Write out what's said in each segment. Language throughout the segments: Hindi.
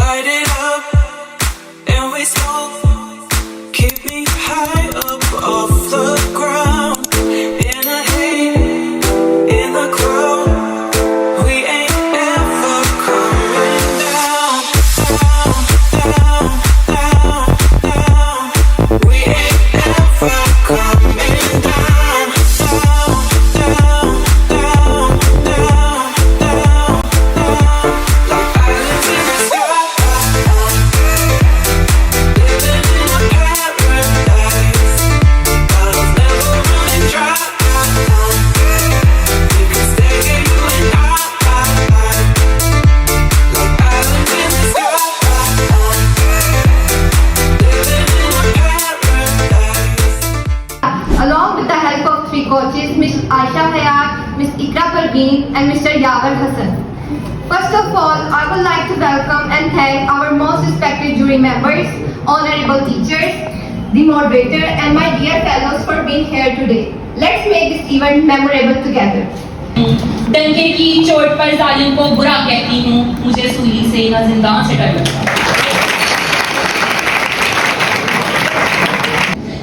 light it up and we smoke. Keep me high up off the ground. In a haze, in the crowd, we ain't ever coming down, down, down, down, down. We ain't ever coming down, down, down, down, down, down, down. Like islands in the sky, living in a paradise. Bottles never running dry. We can stay here, you and I. Like islands in the sky, living in a paradise. Along with the help of three coaches, Ms. Aisha Hayat, Ms. Ikra Parveen and Mr. Yawar Hassan. First of all, I would like to welcome and thank our most respected jury members, honorable teachers, the moderator and my dear fellows for being here today. Let's make this event memorable together. डंके की चोट पर जालिम को बुरा कहती हूँ, मुझे सूली से न जिंदान से डर लगता।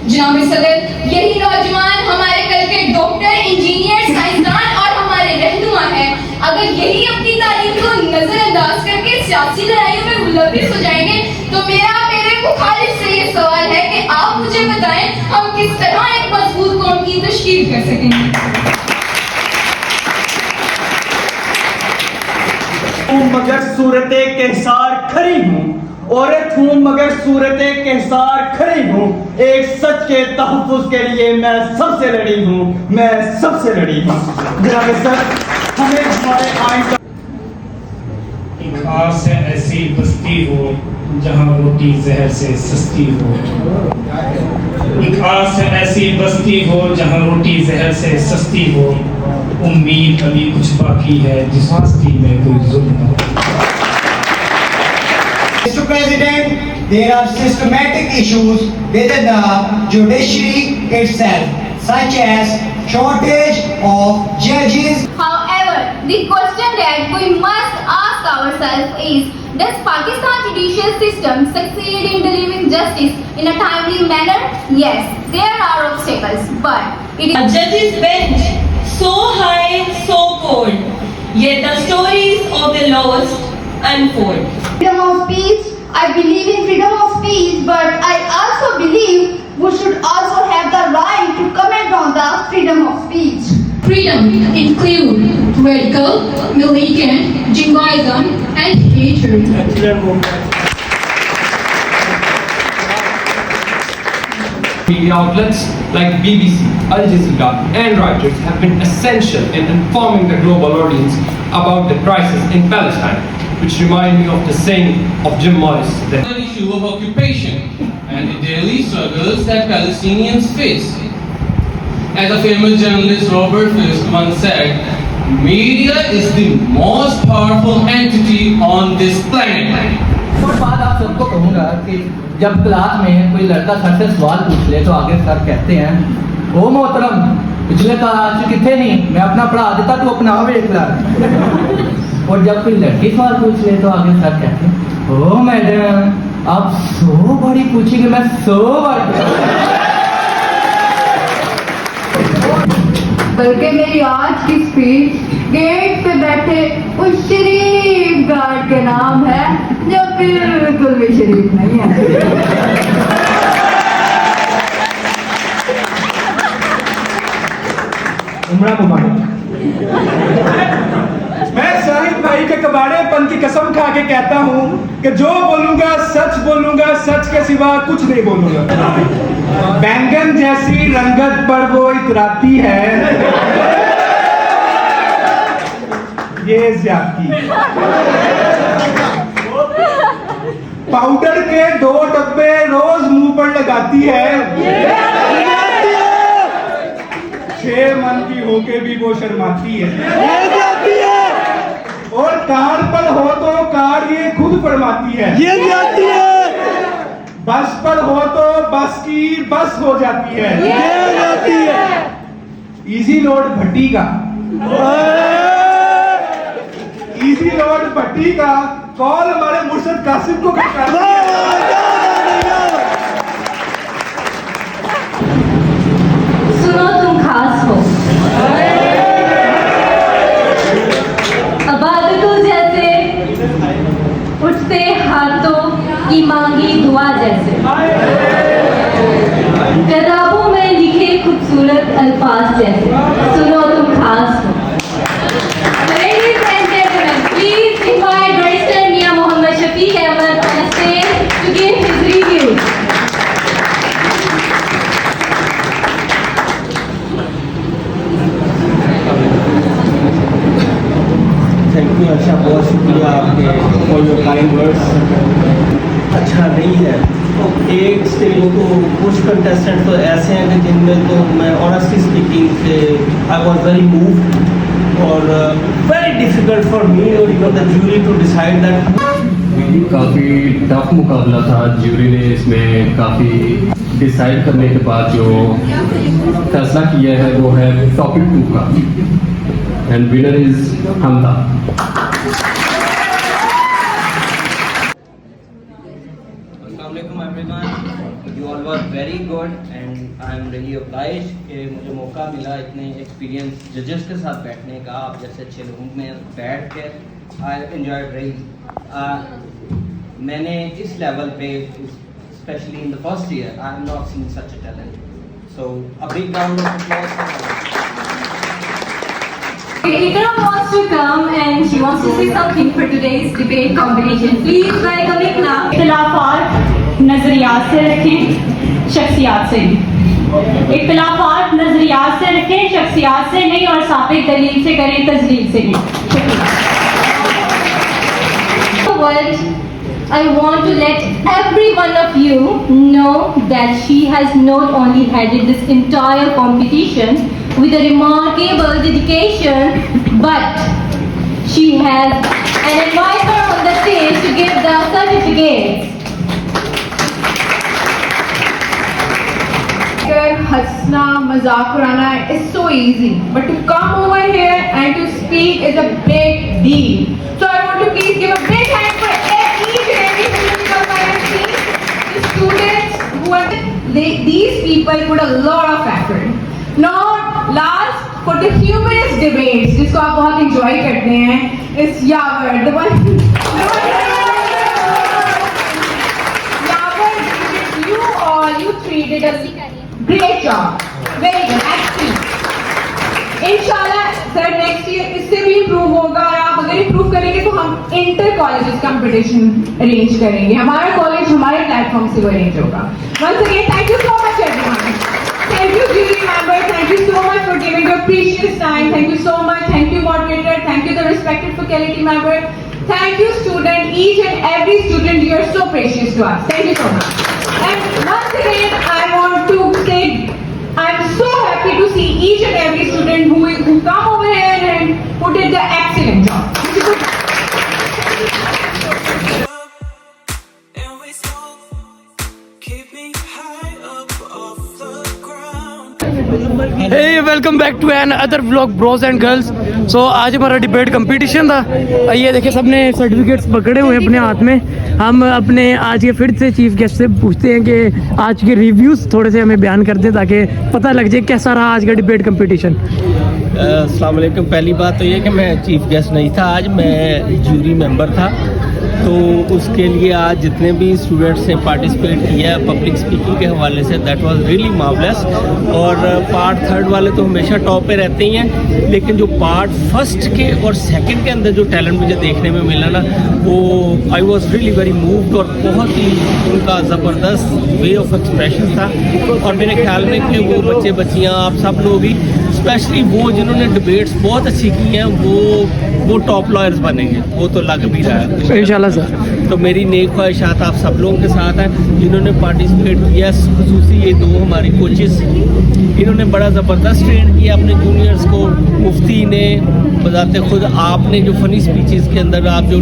जनाब सदर, यही नौजवान हमारे कल के डॉक्टर, इंजीनियर, साइंसदान और हमारे रहनुमा हैं। अगर यही अपनी तालीम को नजरअंदाज करके सियासी लड़ाइयों में मुलविस हो जाएंगे, तो मेरे मुखालिफ से ये सवाल है कि आप मुझे बताएं, हम किस तरह एक मजबूत कौम की तशकील कर सकेंगे। मगर सूरते कहसार खरी हूँ, औरत हूँ मगर सूरते कहसार खरी हूँ। एक सच के तहफ़्फ़ुज़ के लिए मैं सबसे लड़ी हूँ, मैं सबसे लड़ी हूँ। जनाब सर, हमें हमारे आइन का एक खास है ऐसी बस्ती हो जहाँ रोटी जहर से सस्ती हो। एक खास है ऐसी बस्ती हो जहाँ रोटी जहर से सस्ती हो। उम्मीद अभी कुछ बाकी है जिस बस्ती में कोई जुल्म न हो। Mr. President, there are systematic issues within the judiciary itself, such as shortage of judges. However, the question that we must ask ourselves is, does Pakistan judicial system succeed in delivering justice in a timely manner? Yes, there are obstacles, but it is... A judge's bench, so high, so cold, yet the stories of the lost unfold. Freedom of speech. I believe in freedom of speech, but I also believe we should also have the right to comment on the freedom of speech. Freedom include radical, militant, jingoism, and hatred. Media outlets like BBC, Al Jazeera and Reuters have been essential in informing the global audience about the crisis in Palestine, which remind me of the saying of Jim Morris that the issue of occupation and the daily struggles that Palestinians face. As a famous journalist Robert Fisk once said, media is the most powerful entity on this planet. और बात आप सबको कहूँगा कि जब क्लास में कोई लड़का सर से सवाल पूछ ले तो आगे सर कहते हैं, ओ मोहतरम पिछले क्लास कितने नहीं, मैं अपना पढ़ा देता तू अपना वेख ला। और जब कोई लड़की सवाल पूछ ले तो आगे सर कहते हैं, ओ मैडम आप 100 बारी पूछेंगे, मैं 100 बार। बल्कि मेरी आज की स्पीच गेट पे बैठे उस शरीफ गार्ड के नाम है जो बिल्कुल भी शरीफ नहीं है। उमरा मुबारक। मैं शाहिद भाई के कबाड़ेपन की कसम खा के कहता हूँ कि जो बोलूंगा सच के सिवा कुछ नहीं बोलूंगा। बैंगन जैसी रंगत पर वो इतराती है, ये ज्यादती। पाउडर के 2 डब्बे रोज मुंह पर लगाती है, 6 मन की होके भी वो शर्माती है। और कार पर हो तो कार ये खुद फरमाती है, ये जाती है। बस पर हो तो बस की बस हो जाती है, ये जाती है। इजी लोड भट्टी का कॉल हमारे मुर्शद कासिम को कर सुनो तुम खास हो, अबादतों जैसे, उठते हाथों की मांगी दुआ जैसे, किताबों में लिखे खूबसूरत अल्फाज जैसे। सुनो तुम खास हो। Ladies and gentlemen, please invite Barrister Mia Mohammad Shafiq Ahmed on the stage to give his review. Thank you Asha, बहुत शुक्रिया आपके फॉर योर काइंड वर्ड्स। अच्छा नहीं है, एक स्टेज तो कुछ कंटेस्टेंट तो ऐसे हैं कि जिनमें तो मैं honestly speaking I was very moved और वेरी डिफिकल्ट फॉर मी और you know the jury to decide that. काफ़ी टफ मुकाबला था। ज्यूरी ने इसमें काफ़ी डिसाइड करने के बाद जो फैसला किया है वो है टॉपिक 2 का, and winner is Hamda. Assalamualaikum everyone, you all were very good and I am really obliged कि मुझे मौका मिला इतने एक्सपीरियंस जजेस के साथ बैठने का। आप जैसे अच्छे लोगों में बैठ के I enjoyed really। मैंने इस लेवल पे especially in the first year I have not seen such a talent, so a big round of applause for her। Ikram wants to come and she wants to say something for today's debate competition. Please welcome Ikram. इख्तिलाफात नजरियात से रखें, शख्सियात से नहीं। इख्तिलाफात नजरियात से रखें, शख्सियात से नहीं, और साबित दलील से करें, तजलील से नहीं। I want to let every one of you know that she has not only headed this entire competition with a remarkable dedication, but she has an advisor on the stage to give the certificates. हंसना मजाक उड़ाना is so easy, but to come over here and to speak is a big deal. So I want to please give a big hand for each and every single person. The students who are these people put a lot of effort. Now last for the humorous debates जिसको आप बहुत enjoy करते हैं is Yavar, the one Yavar, you three did a great job, very good, excellent। इंशाल्लाह सर नेक्स्ट ईयर इससे भी इम्प्रूव होगा, और आप अगर इम्प्रूव करेंगे तो हम इंटर कॉलेजेस कंपटीशन अरेंज करेंगे। हमारा कॉलेज हमारे प्लेटफॉर्म से वो अरेंज होगा। Once again thank you so much everyone, thank you jury member, thank you so much for giving your precious time, thank you so much, thank you moderator, thank you the respected faculty member, thank you student, each and every student, you are so precious to us, thank you so much। And once again I want to say I'm so happy to see each and every student who come over here and who did the excellent job। And we smoke, keep me high up off the ground। Hey, welcome back to another vlog bros and girls। So आज हमारा डिबेट कंपटीशन था। ये देखिए सबने सर्टिफिकेट्स पकड़े हुए अपने हाथ में। हम अपने आज के फिर से चीफ गेस्ट से पूछते हैं कि आज के रिव्यूज़ थोड़े से हमें बयान कर दें ताकि पता लग जाए कैसा रहा आज का डिबेट कंपटीशन। अस्सलाम वालेकुम। पहली बात तो ये कि मैं चीफ गेस्ट नहीं था, आज मैं ज्यूरी मेंबर था, तो उसके लिए आज जितने भी स्टूडेंट्स ने पार्टिसिपेट किया पब्लिक स्पीकिंग के हवाले say that was really marvellous. और पार्ट 3 वाले तो हमेशा टॉप पे रहते ही हैं, लेकिन जो पार्ट 1 के और 2 के अंदर जो टैलेंट मुझे देखने में मिला ना, वो I was really very moved और बहुत ही उनका ज़बरदस्त वे ऑफ एक्सप्रेशन था। और मेरे ख्याल में कि वो बच्चे बच्चियाँ आप सब लोग ही स्पेशली वो जिन्होंने डिबेट्स बहुत अच्छी की हैं वो टॉप लॉयर्स बनेंगे, वो तो लग भी रहा है इंशाल्लाह सर। तो मेरी नेक ख्वाहिशात आप सब लोगों के साथ हैं जिन्होंने पार्टिसिपेट किया, खुसूसी ये 2 हमारे कोचेस, इन्होंने बड़ा ज़बरदस्त ट्रेन किया अपने जूनियर्स को। मुफ्ती ने बताते खुद, आपने जो फनी स्पीचेस के अंदर आप जो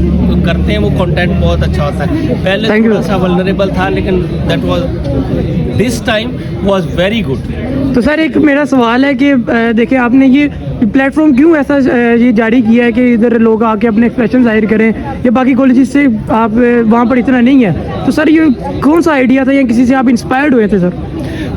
करते हैं वो कंटेंट बहुत अच्छा होता है। पहले थोड़ा सा वल्नरेबल था, लेकिन that was this time was very good. तो सर एक मेरा सवाल है कि देखिए आपने ये प्लेटफॉर्म क्यों ऐसा ये जारी किया है कि इधर लोग आके अपने एक्सप्रेशन जाहिर करें, या बाकी कॉलेजेस से आप वहाँ पर इतना नहीं है? तो सर ये कौन सा आइडिया था या किसी से आप इंस्पायर्ड हुए थे सर?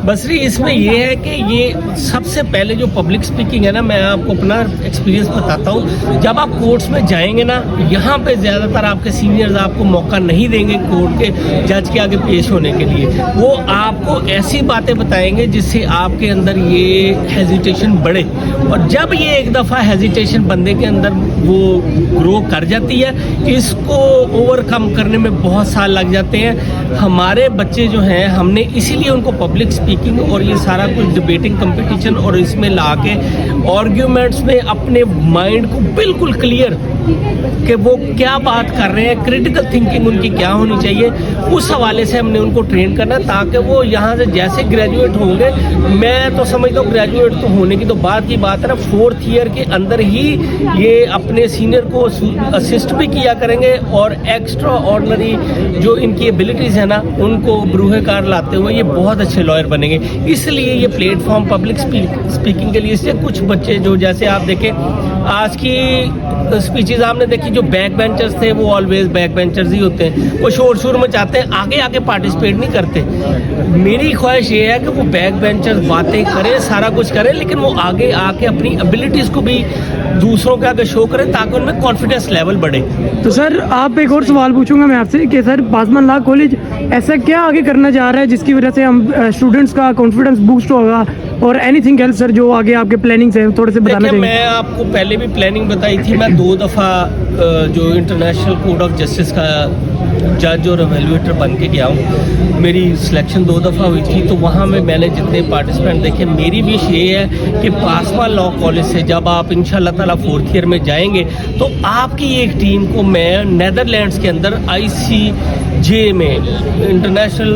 बसरी इसमें ये है कि ये सबसे पहले जो पब्लिक स्पीकिंग है ना, मैं आपको अपना एक्सपीरियंस बताता हूँ। जब आप कोर्ट्स में जाएंगे ना, यहाँ पे ज़्यादातर आपके सीनियर्स आपको मौका नहीं देंगे कोर्ट के जज के आगे पेश होने के लिए। वो आपको ऐसी बातें बताएंगे जिससे आपके अंदर ये हेजिटेशन बढ़े, और जब ये एक दफ़ा हेजिटेशन बंदे के अंदर वो ग्रो कर जाती है, इसको ओवरकम करने में बहुत साल लग जाते हैं। हमारे बच्चे जो हैं, हमने इसीलिए उनको पब्लिक स्पीकिंग और ये सारा कुछ डिबेटिंग कंपटीशन और इसमें ला के आर्ग्यूमेंट्स में अपने माइंड को बिल्कुल क्लियर कि वो क्या बात कर रहे हैं, क्रिटिकल थिंकिंग उनकी क्या होनी चाहिए, उस हवाले से हमने उनको ट्रेन करना, ताकि वो यहाँ से जैसे ग्रेजुएट होंगे, मैं तो समझता हूँ ग्रेजुएट तो होने की तो बात की बात है ना, 4th ईयर के अंदर ही ये अपने सीनियर को असिस्ट भी किया करेंगे और एक्स्ट्रा ऑर्डिनरी जो इनकी एबिलिटीज़ है ना, उनको बरूहेकार लाते हुए ये बहुत अच्छे लॉयर बनेंगे। इसलिए ये प्लेटफॉर्म पब्लिक स्पीकिंग के लिए, इसलिए कुछ बच्चे जो जैसे आप देखें आज की स्पीचेस आपने देखी, जो बैक बेंचर्स थे वो ऑलवेज बैक बेंचर्स ही होते हैं, वो शोर मचाते हैं, आगे आके पार्टिसिपेट नहीं करते। मेरी ख्वाहिश ये है कि वो बैक बेंचर्स बातें करें, सारा कुछ करें, लेकिन वो आगे आके अपनी एबिलिटीज़ को भी दूसरों के आगे शो करें ताकि उनमें कॉन्फिडेंस लेवल बढ़े। तो सर आप एक और सवाल पूछूंगा मैं आपसे कि सर पासवान लॉ कॉलेज ऐसा क्या आगे करना चाह रहा है जिसकी वजह से हम स्टूडेंट्स का कॉन्फिडेंस बूस्ट होगा, और एनीथिंग एल्स सर जो आगे आपके प्लानिंग्स हैं थोड़े से बताना चाहिए? मैं आपको पहले भी प्लानिंग बताई थी, मैं 2 दफ़ा जो इंटरनेशनल कोर्ट ऑफ जस्टिस का जज और एवेल्युएटर बन के गया हूँ। मेरी सिलेक्शन 2 दफ़ा हुई थी, तो वहाँ में मैंने जितने पार्टिसिपेंट देखे, मेरी विश ये है कि पासवान लॉ कॉलेज से जब आप इंशाल्लाह ताला 4th ईयर में जाएंगे तो आपकी एक टीम को मैं नेदरलैंड्स के अंदर ICJ में इंटरनेशनल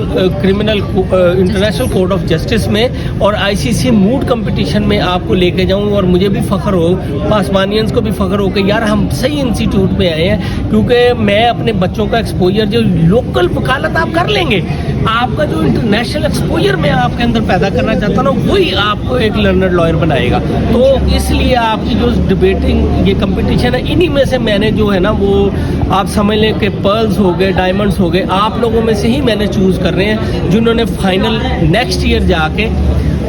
कोर्ट ऑफ जस्टिस में और ICC मूड कंपटीशन में आपको लेके जाऊँ, और मुझे भी फ़ख्र हो, पासवानियंस को भी फ़ख्र हो कि यार हम सही इंस्टीट्यूट में आए हैं, क्योंकि मैं अपने बच्चों का एक्सपोजर, जो लोकल वकालत आप कर लेंगे, आपका जो इंटरनेशनल एक्सपोजर मैं आपके अंदर पैदा करना चाहता हूँ, वही आपको एक लर्नर लॉयर बनाएगा। तो इसलिए आपकी जो डिबेटिंग ये कंपटीशन है, इन्हीं में से मैंने जो है ना, वो आप समझ लें कि पर्ल्स हो गए, डायमंड्स हो गए, आप लोगों में से ही मैंने चूज़ कर रहे हैं जिन्होंने फाइनल नेक्स्ट ईयर जाके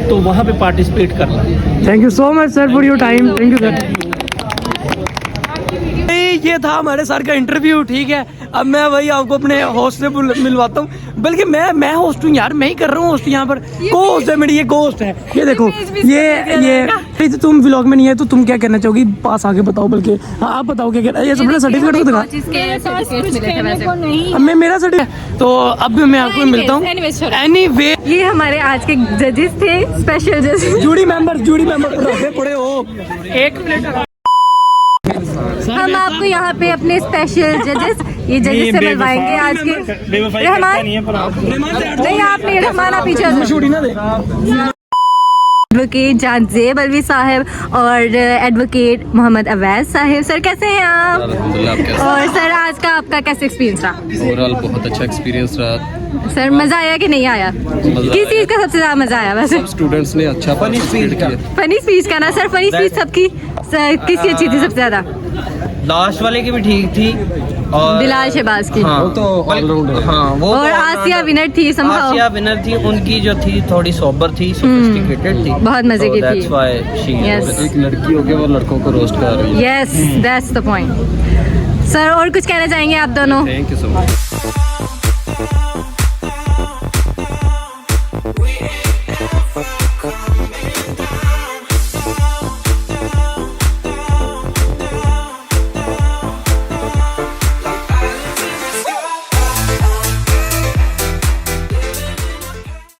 तो वहाँ पे पार्टिसिपेट करना। Thank you so much sir for your time. Thank you sir. ये था हमारे सर का इंटरव्यू, ठीक है। अब मैं वही आपको अपने होस्ट से मिलवाता हूँ, बल्कि मैं होस्ट हूँ यार, मैं ही कर रहा हूँ होस्ट यहाँ पर। को होस्ट है मेरी, ये को होस्ट है। ये देखो ये तो तुम व्लॉग में नहीं है तो तुम क्या कहना चाहोगी, पास आके बताओ, बल्कि आप बताओ क्या कहना है। ये सबने सर्टिफिकेट को दिखा, मैं मेरा सर्टिफिकेट, तो अब मैं आपको मिलता हूँ। एनीवे ये हमारे आज के जजेस थे, स्पेशल जजेस, जूरी मेंबर पड़े हो। 1 मिनट, हम आपको यहाँ पे अपने स्पेशल जजेस, ये जजेस से मिलवाएंगे आज के। रहमान नहीं, आप नहीं, रहमान आप पीछे एडवोकेट जान ज़ेब अलवी साहब और एडवोकेट मोहम्मद अवैस साहब। सर कैसे हैं आप? और सर आज का आपका कैसे एक्सपीरियंस रहा? ओवरऑल बहुत अच्छा एक्सपीरियंस रहा। सर मज़ा आया कि नहीं आया? किस चीज़ का सबसे ज़्यादा मज़ा आया? वैसे स्टूडेंट्स ने अच्छा पार्टिसिपेट किया। फनी स्पीच का ना सर, फनी स्पीच सबकी किसकी अच्छी थी सबसे ज़्यादा? लास्ट वाले की भी ठीक थी, और बिलाल शहबाज की। हाँ, वो तो ऑलराउंडर। हाँ, वो और आसिया विनर थी, आसिया विनर थी, उनकी जो थी थोड़ी सोबर थी, सोफिस्टिकेटेड थी, बहुत मजे की थी। एक लड़की हो गई वो लड़कों को रोस्ट कर रही है। Yes, that's the point. Sir और कुछ कहना चाहेंगे आप दोनों? Thank you so much.